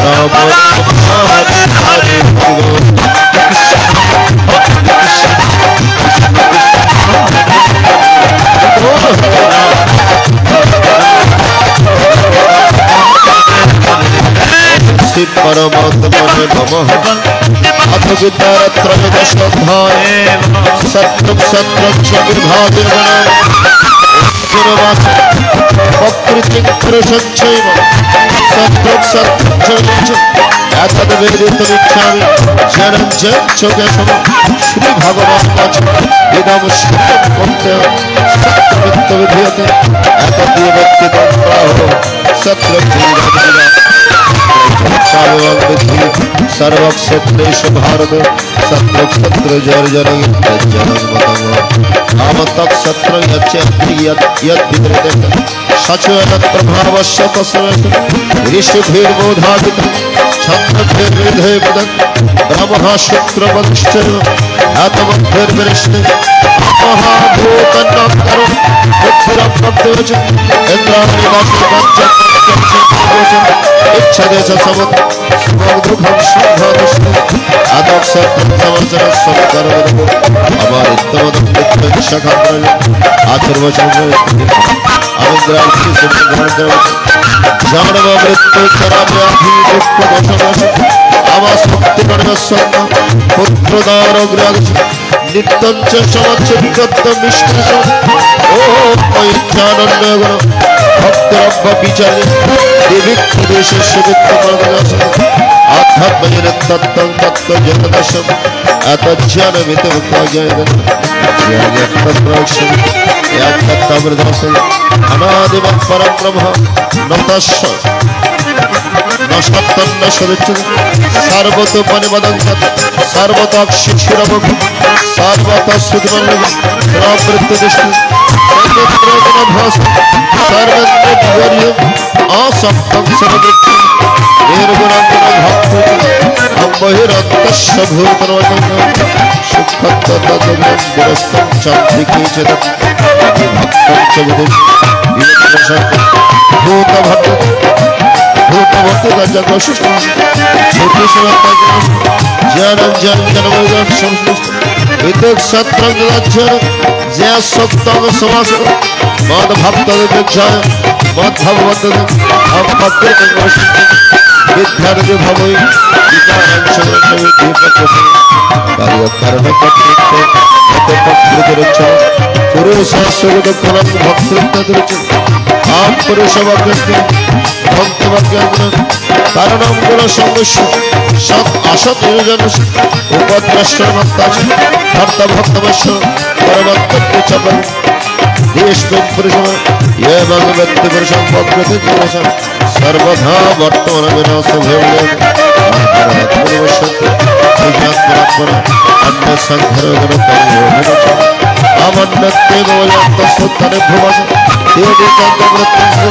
राम राम हरे हरे श्री परमात्मने नमः अथ विद्यारत्रयोदशोऽध्याय सत्रं सत्रं प्रकृतिं पुरुषञ्चैव सत्रं सत्रं एतद्वेदितुमिच्छामि जनं जगच्छोकशम श्रीभगवानुवाच इदं श्रुतं कौन्तेय सत्यमित्तविधीयते एतद्देवत्तिदं प्राहो सत्रं सर्वक्षेत्रेषु भारत सत्र जर्जनं तत्सत्र यद्विद्यते सचयनप्रभावस्य तस्मै ऋषिभिर्बोधादितं छन्दभिर्विधेपदं ब्रह्मा शुक्रवंश्चैव आत्मभिर्विष्णु महाभूतन्नन्तरं बुद्धिरप्राप्तोच इन्द्राणिवासुपञ्चपञ्चपञ्चपञ्च इच्छते च समदुःखं शुभदृष्टि आदक्षप्रथमचन समकर्मदो अमारित्तमदं नित्यविशखान्द्रय आचर्वचनं अनुग्राह्य सिद्धिग्रहणकर्मच जानवमृत्युचराव्याधिदुःखदोषनाश आवास्मुक्तिकर्मस्वर्ण पुत्रदारोग्रागच नित्यं च समच्चित्तमिष्टं ॐ इच्छानन्दगुण ভক্তরব্য বিচারে দেবিত্ব দেশে সুবিত্ত মর্গদাসন আধ্যাত্মের তত্ত্বং তত্ত্ব জগদশম আতজ্ঞান বিতর্ক জয়গণ অনাদিমৎ পরম ব্রহ্ম নতস্য নশত্তন্ন সরুচ্যতে সর্বতোপনিবদং সর্বতক্ষিরমুখ সর্বত শ্রুতিমল্লভ প্রবৃত্তিদৃষ্টি সর্বেন্দ্রিয় আসক্তং সর্বদৃষ্টি নির্গুণাগুণ ভক্ত অম্বহিরন্তস্য ভূতনবতং সুখত্ততদ্গুণং বিরস্তং চান্দ্রিকে চেতৎ ভক্তং চ বিদুষ বিবেকশক্ত ভূতভক্ত ভূতভক্ত রাজ্যগ্রসিষ্ঠ ভূতিসমত্তাজ্ঞ জ্ঞানং জ্ঞানময়ং সংশ্লিষ্ট বিদ্যুৎ সত্রং যদাচ্ছর জ্ঞা সত্তং সমাসঃ মদ ভক্তদের বিজ্ঞায় মদ ভগবতদের ভক্তদের বশিষ্ঠ বিদ্যার্থী ভবৈ বিজ্ঞানং সংরক্ষণে দীপকসে কার্যকারণকর্তৃত্ব মতপত্রদরচ্ছ পুরুষাস্যগতক্ষণং ভক্তৃত্বদরচ্ছ আম পুরুষবাক্যস্তে ভক্তবাক্যাঙ্গন কারণং গুণসংগস্য সৎ আসৎ নিরজনস্য উপদ্রষ্টমত্তাচ ভক্তভক্তবশ্য পরমত্তত্ব চপল দেশপ্রেম পুরুষম ইয়ে ভগবত্তি পুরুষং ভগ্রতি পুরুষং সর্বধা বর্তমান বিনাশ ভেবলেন পূর্বশত্রুজাত্মরাত্মনা অন্য সংঘরগণ পরিহোমিনচ আমন্নত্তে বলন্ত সুত্তরে ভুবন দেবী চন্দ্রমৃত্যু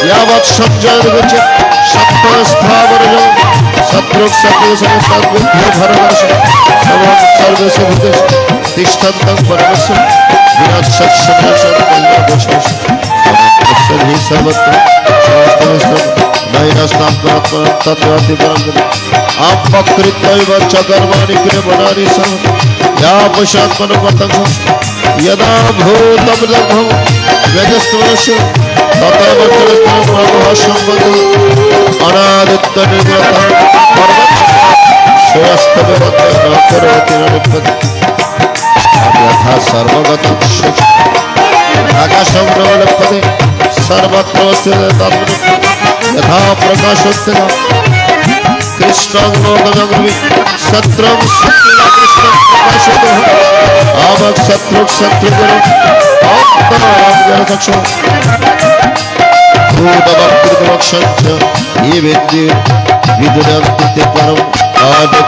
यावत् सञ्जयर्गच सत्त्वस्थावरज शत्रुक् सत्त्वसमस्तद्बुद्धि भरवर्ष समं सर्वेषु भूतेषु तिष्ठन्तं परमस्य विनाशक्षमशक्कल्यदोषेष समस्तहि सर्वत्र समस्तमिश्रं नैनस्तात्मनात्मनं तत्त्वाति परं आपकृत्यैव च कर्माणि क्रियमाणानि सर्वं या पश्यात्मनोमतं यदा भूतमृतं व्यजस्तमस्य अनादित्य निर्गत यथा सर्वगत आकाशं प्रवलभते सर्वत्र यथा प्रकाशोत्थित कृष्णं लोकजगृहि सत्रं कृष्णं प्रकाशतः आवक शत्रुक शत्रुगुरु चक्षु भूतभक्तिर्मोक्षञ्च ये वेद्ये विदुरन्ति परम् हरे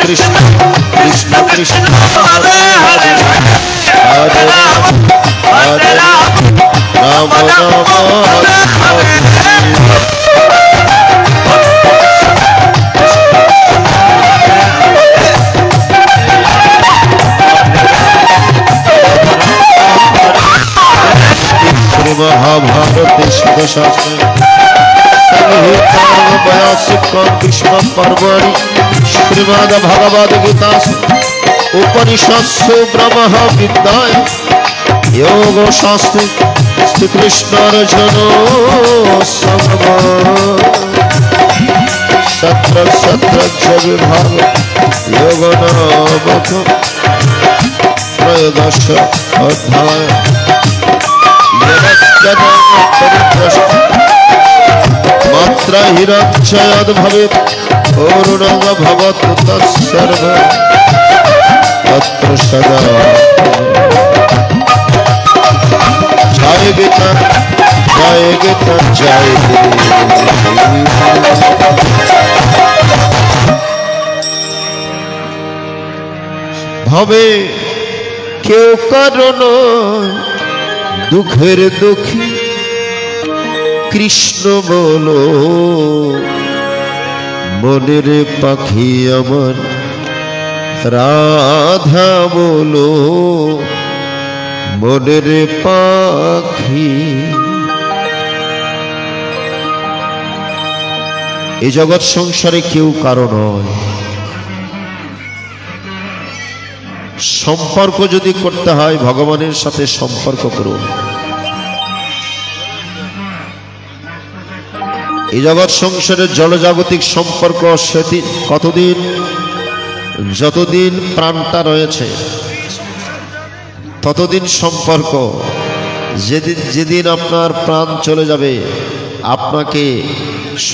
कृष्ण कृष्ण कृष्ण हरे हरे हरे राम राम हरे हरे महाभारत शास्त्र भीष्म पर्वणि श्रीमद् भगवद गीता उपनिषत्सु ब्रह्म विद्याय योग शास्त्रे श्री कृष्ण अर्जुन सत्र विभाग योग नामक त्रयोदश अध्याय मात्र हिरक्षयद भवेत् पूर्णं भवतु तत्सर्व तत्र सदा जय गीता जय गीता जय भवे केउ करुण दुखेर दुखी कृष्ण बोलो मनेर पाखी अमर राधा बोलो मनेर पाखी ए जगत संसारे केउ कारो नय सम्पर्क यदि करते हैं भगवानेर साथे सम्पर्क करुन এই জগৎ সংসারের জলজাগতিক সম্পর্ক সেদিন কতদিন যতদিন প্রাণটা রয়েছে ততদিন সম্পর্ক যেদিন আপনার প্রাণ চলে যাবে, আপনাকে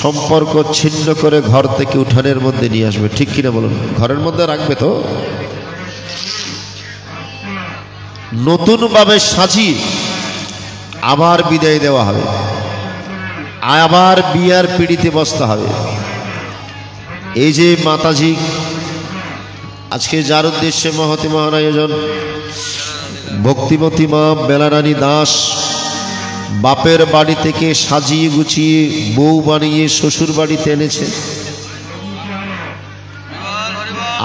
সম্পর্ক ছিন্ন করে ঘর থেকে উঠানের মধ্যে নিয়ে আসবে। ঠিক কিনা বলুন? ঘরের মধ্যে রাখবে তো, নতুনভাবে সাজিয়ে আবার বিদায় দেওয়া হবে, আবার বিয়ার পিড়িতে বসতে হবে। এই যে মাতাজি আজকে যার উদ্দেশ্যে মহতি মহান আয়োজন, ভক্তিমতী মা বেলারানী দাস বাপের বাড়ি থেকে সাজিয়ে গুছিয়ে বউ বানিয়ে শ্বশুর বাড়িতে এনেছে।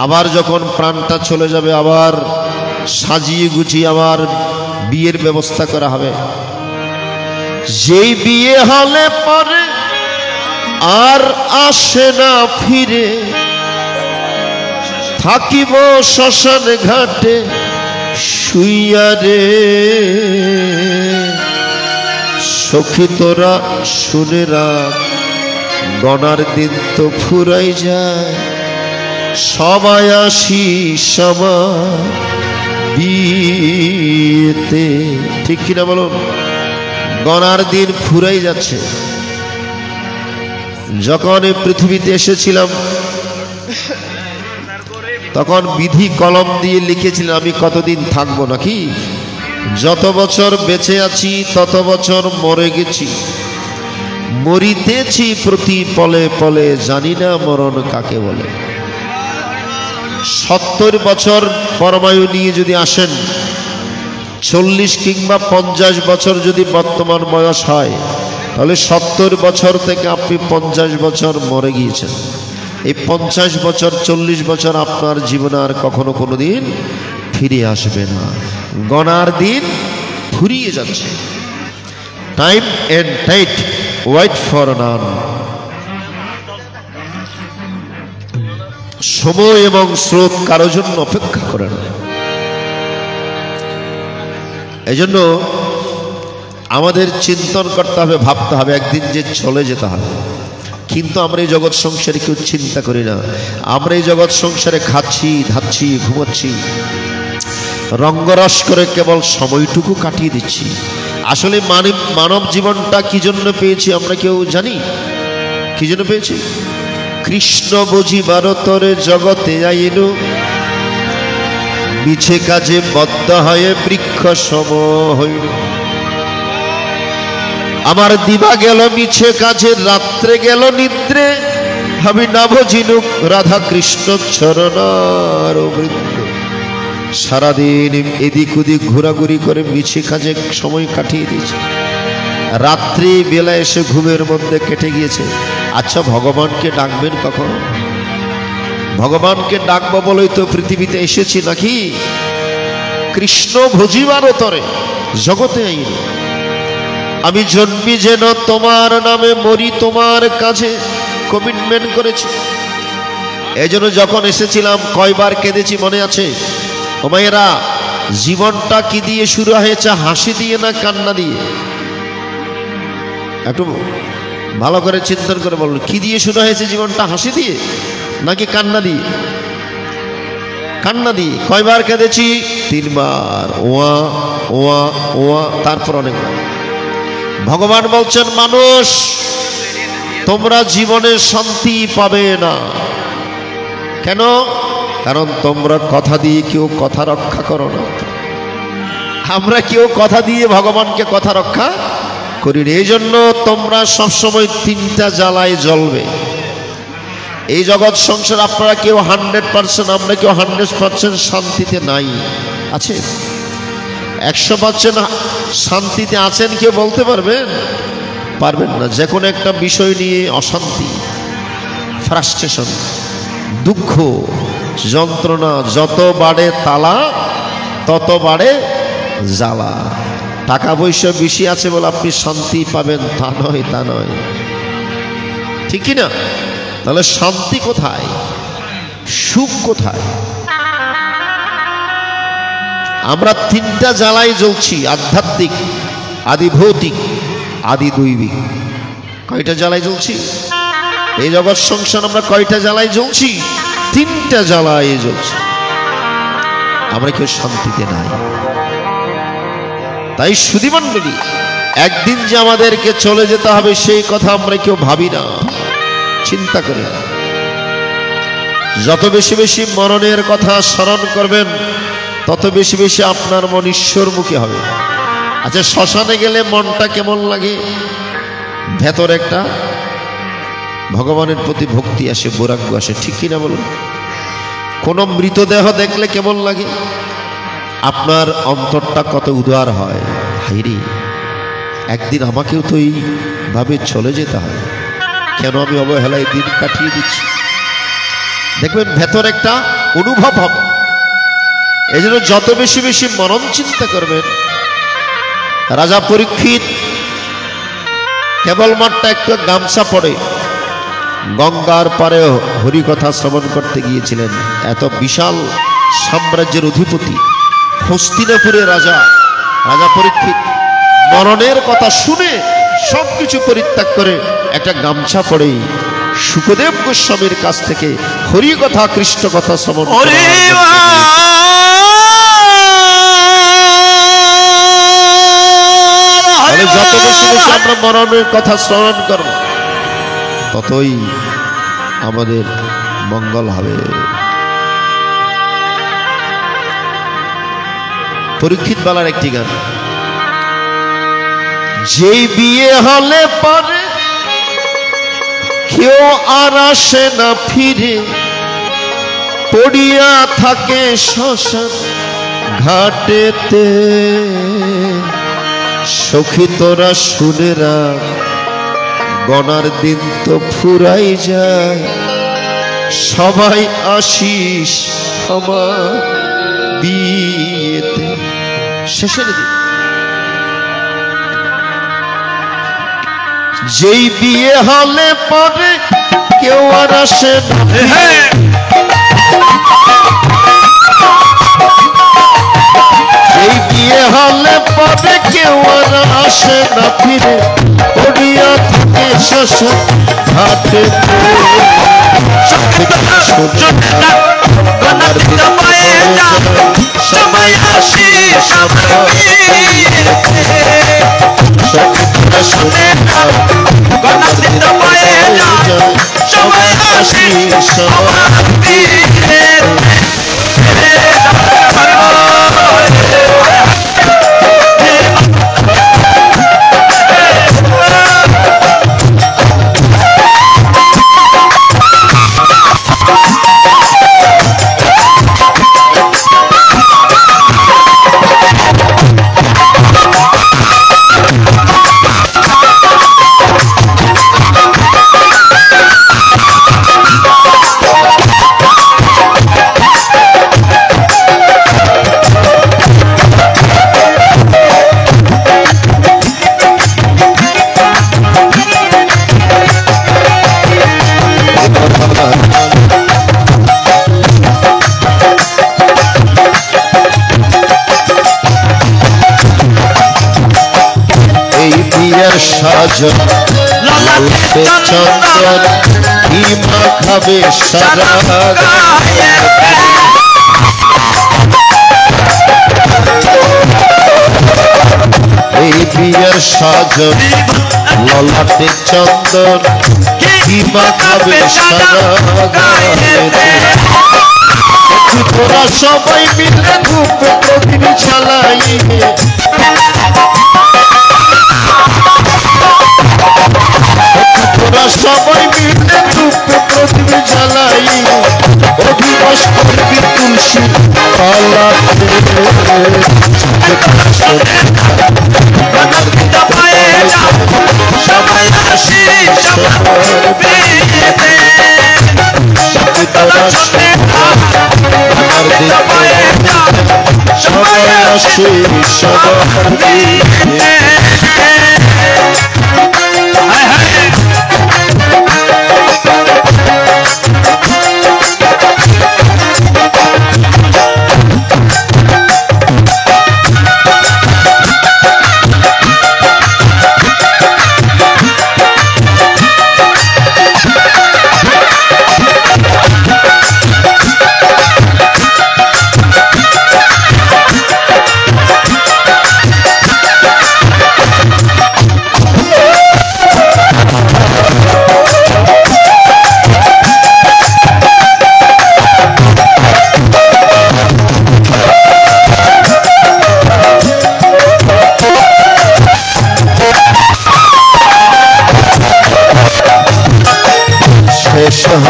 আবার যখন প্রাণটা চলে যাবে, আবার সাজিয়ে গুছিয়ে আবার বিয়ের ব্যবস্থা করা হবে। যেই বিয়ে হলে পরে আর আসে না ফিরে, থাকিব শ্মশান ঘাটে শুইয়া রে। সখী তোরা শুনে রাখ, গনার দিন তো ফুরাই যায়, সবাই আসিস আমার বিয়েতে। ঠিক কিনা বলুন? গনার দিন ফুরাই যাচ্ছে। যখন এই পৃথিবীতে এসেছিলাম তখন বিধি কলম দিয়ে লিখেছিলেন আমি কতদিন থাকবো, নাকি যত বছর বেঁচে আছি তত বছর মরে গেছি, মরিতেছি প্রতি পলে পলে, জানি না মরণ কাকে বলে। 70 বছর পরমায়ু নিয়ে যদি আসেন, 40 কিংবা 50 বছর যদি বর্তমান বয়স হয়, তাহলে 70 বছর থেকে আপনি 50 বছর মরে গিয়েছেন। এই 50 বছর 40 বছর আপনার জীবনে আর কখনো কোনোদিন ফিরে আসবে না। গনার দিন ফুরিয়ে যাচ্ছে। Time and tide wait for none. সময় এবং স্রোত কারো জন্য অপেক্ষা করে না। এই জন্য আমাদের চিন্তন করতে হবে, ভাবতে হবে একদিন যে চলে যেতে হবে। কিন্তু আমরা এই জগৎ সংসারে কেউ চিন্তা করি না। আমরা এই জগৎ সংসারে খাচ্ছি, ধাচ্ছি, ঘুমাচ্ছি, রঙ্গরস করে কেবল সময়টুকু কাটিয়ে দিচ্ছি। আসলে মানব জীবনটা কি জন্য পেয়েছি আমরা কেউ জানি? কি জন্য পেয়েছি? কৃষ্ণ বুঝিবার তরে জগতে আইনু, মিছে কাজে বদ্ধ হয়ে বৃক্ষ সম হইল। আমার দিবা গেল মিছে কাজে, রাত্রে গেল নিদ্রে, আমি না বুঝিনুক রাধা কৃষ্ণ চরণার বৃন্দ। সারাদিন এদিক ওদিক ঘোরাঘুরি করে মিছে কাজে সময় কাটিয়ে দিয়েছে, রাত্রি বেলা এসে ঘুমের মধ্যে কেটে গিয়েছে। আচ্ছা, ভগবানকে ডাকবেন কখন? ভগবানকে ডাকবো বলেই তো পৃথিবীতে এসেছি, নাকি? কৃষ্ণ ভজিবার তরে জগতে আইনি, আমি জন্মি যেন তোমার নামে, মরি তোমার কাছে, কমিটমেন্ট করেছি। এই জন্য যখন এসেছিলাম কয়বার কেঁদেছি মনে আছে? ও মায়েরা, জীবনটা কি দিয়ে শুরু হয়েছে? হাসি দিয়ে না কান্না দিয়ে? একটু ভালো করে চিন্তন করে বলুন, কি দিয়ে শুরু হয়েছে জীবনটা? হাসি দিয়ে নাকি কান্না দিয়ে? কান্না দিয়ে। কয়বার কেঁদেছি? 3 বার। ওয়া ওয়া ওয়া, তারপর অনেকবার। ভগবান বলছেন, মানুষ তোমরা জীবনে শান্তি পাবে না। কেন? কারণ তোমরা কথা দিয়ে কেউ কথা রক্ষা করো না। আমরা কেউ কথা দিয়ে ভগবানকে কথা রক্ষা করি না। এই জন্য তোমরা সবসময় 3টা জ্বালায় জ্বলবে। এই জগৎ সংসার আপনারা কেউ 100%, আমরা কেউ 100% শান্তিতে নাই। আছে 100% শান্তিতে আছেন কেউ বলতে পারবেন? পারবেন না। যে কোনো একটা বিষয় নিয়ে অশান্তি, ফ্রাস্ট্রেশন, দুঃখ, যন্ত্রণা, যত বাড়ে তালা তত বাড়ে জ্বালা। টাকা পয়সা বেশি আছে বলে আপনি শান্তি পাবেন তা নয়, তা নয়। ঠিক কি না? তাহলে শান্তি কোথায়? সুখ কোথায়? আমরা 3টা জ্বালায় জ্বলছি, আধ্যাত্মিক, আদি ভৌতিক, আদি দৈবিক। কয়টা জ্বালায় জ্বলছি? এই জগৎ সংসার আমরা কয়টা জ্বালায় জ্বলছি? 3টা জ্বালায় জ্বলছি। আমরা কেউ শান্তিতে নাই। তাই সুধীমণ্ডলী, একদিন যে আমাদেরকে চলে যেতে হবে সেই কথা আমরা কেউ ভাবি না, চিন্তা করি না। যত বেশি বেশি মরণের কথা স্মরণ করবেন তত বেশি বেশি আপনার মন ঈশ্বরমুখী হবে। আচ্ছা, শ্মশানে গেলে মনটা কেমন লাগে? ভেতর একটা ভগবানের প্রতি ভক্তি আসে, বৈরাগ্য আসে, ঠিক কিনা বলুন? কোন মৃতদেহ দেখলে কেমন লাগে? আপনার অন্তরটা কত উদার হয়, হাইরে একদিন আমাকেও তো এইভাবে চলে যেতে হয়, কেন আমি অবহেলায় দিন কাটিয়ে দিচ্ছি। দেখবেন ভেতর একটা অনুভব হবে। এই জন্য যত বেশি বেশি মনন চিন্তা করবেন। রাজা পরীক্ষিত কেবলমাত্র একটা গামছা পরে গঙ্গার পারে হরিকথা শ্রবণ করতে গিয়েছিলেন। এত বিশাল সাম্রাজ্যের অধিপতি, হস্তিনাপুরের রাজা পরীক্ষিত মরণের কথা শুনে সবকিছু পরিত্যাগ করে একটা গামছা পরে শুকদেব গোস্বামীর কাছ থেকে হরিকথা কৃষ্ণ কথা শ্রবণ করে। যত বেশি বেশি আমরা মরণের কথা স্মরণ করব ততই আমাদের মঙ্গল হবে। পরীক্ষিত বালার একটি গান, যেই বিয়ে হলে পরে কেউ আর আসে না ফিরে, পড়িয়া থাকে শ্মশান ঘাটেতে, সখী তোরা শুনে রাখ গনার দিন তো ফুরাই যায়, সবাই আসিস আমার বিয়েতে। শেষের দিন যেই বিয়ে হলে পরে কেউ আর আসে না, যেই বিয়ে হলে পরে কেউ আর আসে না ফিরে, পড়িয়া থাকে শ্মশান ঘাটে। সবাই আসি সবাই আসি সাজন লালতে চন্দন কি মাখাবে সারা এই বিয়ের সাজন ললাটে চন্দন কি মাখাবে সারা তোরা সবাই মিলে ধূপ প্রদীপ জ্বালাইবে, তোরা সবাই মিলে ধূপ প্রদীপ জ্বালাই, অধিবাস করবি তুলসী পালাতে। সবাই আসি সবার বিয়েতে, তোরা সবাই আসি সবার বিয়েতে।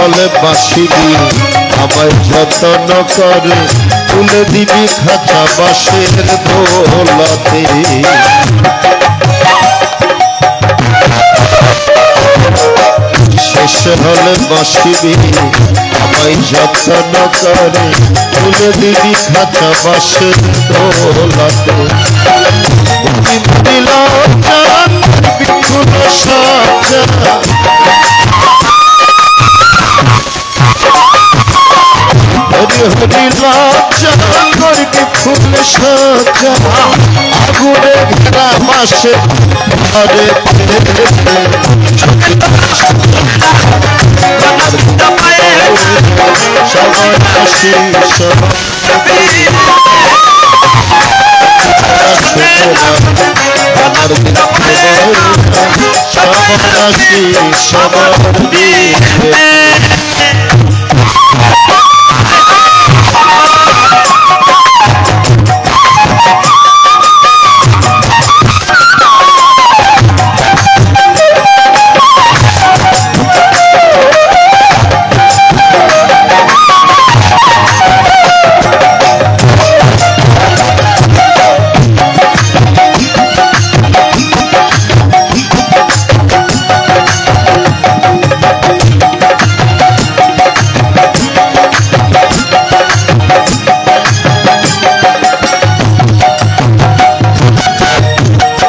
হলে বাসিবি আমায় যতন করে তুলে দিবি খাঁচা বাসের দোলাতে শেষ হলে বাসিবি আমায় যতন করে তুলে দিবি খাঁচা বাসের দোলাতে বিপুল সাজা হরি হরি লজ্জা করবি ফুল সাজা আগুনে ঘেরা মাসে ঘরে সবাই হাসি আমার সবার হাসি সবার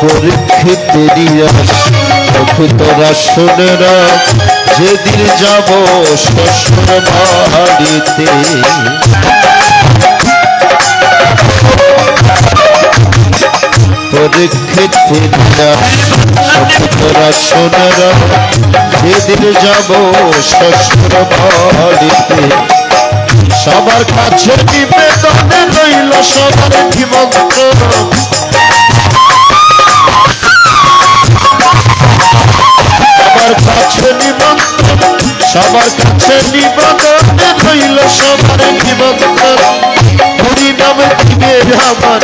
পরীক্ষিতেরই তোরা শুনে রাখ যেদিন যাব শ্বশুর বাড়িতে পরীক্ষিতেরই তোরা শুনে রাখ যেদিন যাব শ্বশুর বাড়িতে সবার কাছে নিবেদনে রইল সবার নিমন্ত্রণ সবার কাছে নিবেদনে রইল সবার নিমন্ত্রণ হরি নামে দিবে আমার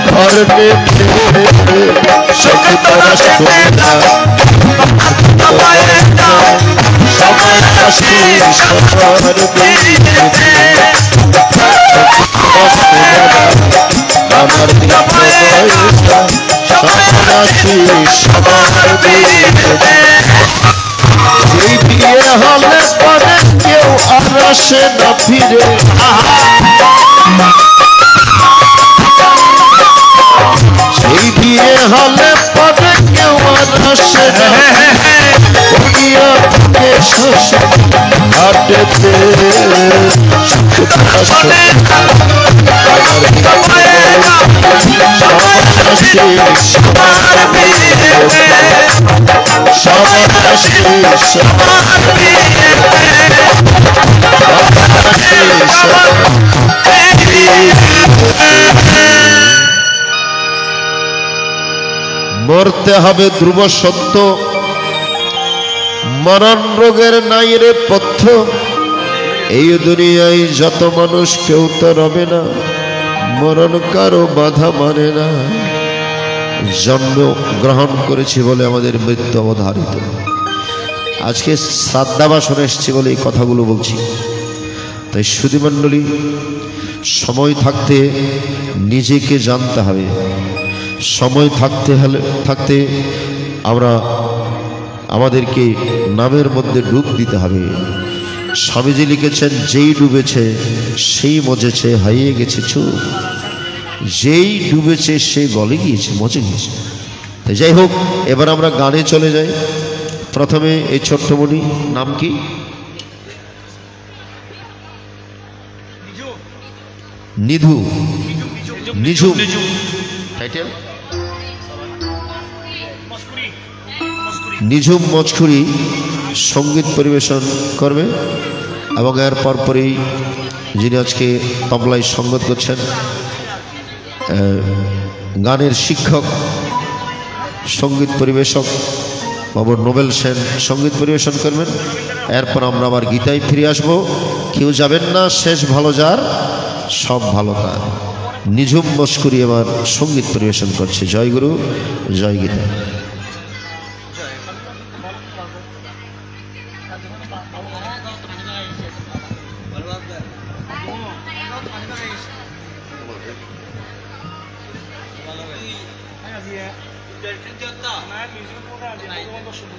ঘর সখী তোরা শুনে না সবাই হাসি সবার আমার সবার হাসি সবার যেই বিয়ে হলে পরে কেউ আর আসে না ফিরে সেই বিয়ে হলে পরে কেউ আর আসে না শ্বশুর হাটেতে মরতে হবে ধ্রুব সত্য মরণ রোগের নাই রে পথ্য এই দুনিয়ায় যত মানুষ কেউ তো রবে না মরণ কারো বাধা মানে না জন্ম গ্রহণ করেছি বলে আমাদের মৃত্যু অবধারিত আজকে শ্রাদ্ধাবাসন এসেছি বলে এই কথাগুলো বলছি তাই সুধীমণ্ডলী সময় থাকতে নিজেকে জানতে হবে সময় থাকতে আমরা আমাদেরকে নামের মধ্যে ডুব দিতে হবে স্বামীজি লিখেছেন যেই ডুবেছে সেই মজেছে হারিয়ে গেছে চুপ যেই ডুবেছে সে গলে গিয়েছে মজে গিয়েছে তাই যাই হোক এবার আমরা গানে চলে যাই প্রথমে এই ছোট্টমণি নাম কি নিধু নিঝুম টাইটেল নিঝুম মজখুরি সঙ্গীত পরিবেশন করবে এবং এর পরপরই যিনি আজকে তবলায় সঙ্গত করছেন গানের শিক্ষক সঙ্গীত পরিবেশক বাবু নোবেল সেন সঙ্গীত পরিবেশন করবেন এরপর আমরা আবার গীতায় ফিরে আসব কেউ যাবেন না শেষ ভালো যার সব ভালো তার নিঝুম মজখুরি এবার সঙ্গীত পরিবেশন করছে জয় গুরু জয় গীতা 哎呀，姐，那女生多大点？我都说不。